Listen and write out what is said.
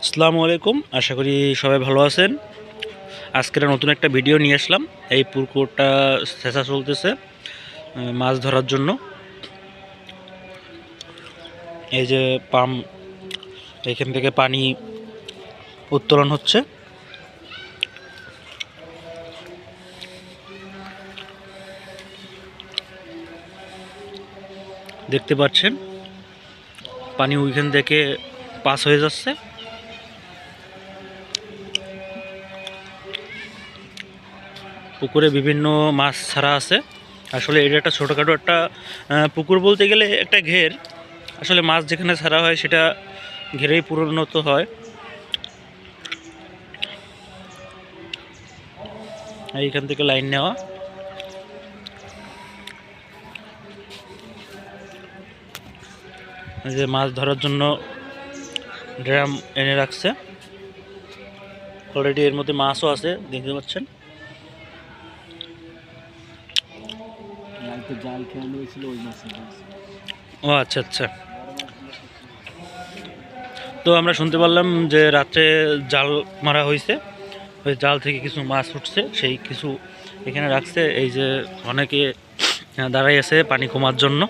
আসসালামু আলাইকুম। আশা করি সবাই ভালো আছেন। আজকের নতুন একটা ভিডিও নিয়ে আসলাম। এই পুকুরটা চেষ্টা চলতেছে মাছ ধরার জন্য। এই যে পাম্প, এখান থেকে পানি উত্তোলন হচ্ছে। দেখতে পাচ্ছেন পানি ওইখান থেকে পাস হয়ে যাচ্ছে। পুকুরে বিভিন্ন মাছ ছাড়া আছে। আসলে এটা একটা ছোটোখাটো একটা পুকুর বলতে গেলে একটা ঘের। আসলে মাছ যেখানে ছাড়া হয় সেটা ঘেরেই পরিণত হয়। এইখান থেকে লাইন নেওয়া। এই যে মাছ ধরার জন্য ড্রাম এনে রাখছে। অলরেডি এর মধ্যে মাছও আছে, দেখতে পাচ্ছেন। ও আচ্ছা আচ্ছা। তো আমরা শুনতে পারলাম যে রাত্রে জাল মারা হয়েছে, ওই জাল থেকে কিছু মাছ উঠছে, সেই কিছু এখানে রাখছে। এই যে অনেকে দাঁড়াই আছে পানি কমার জন্য।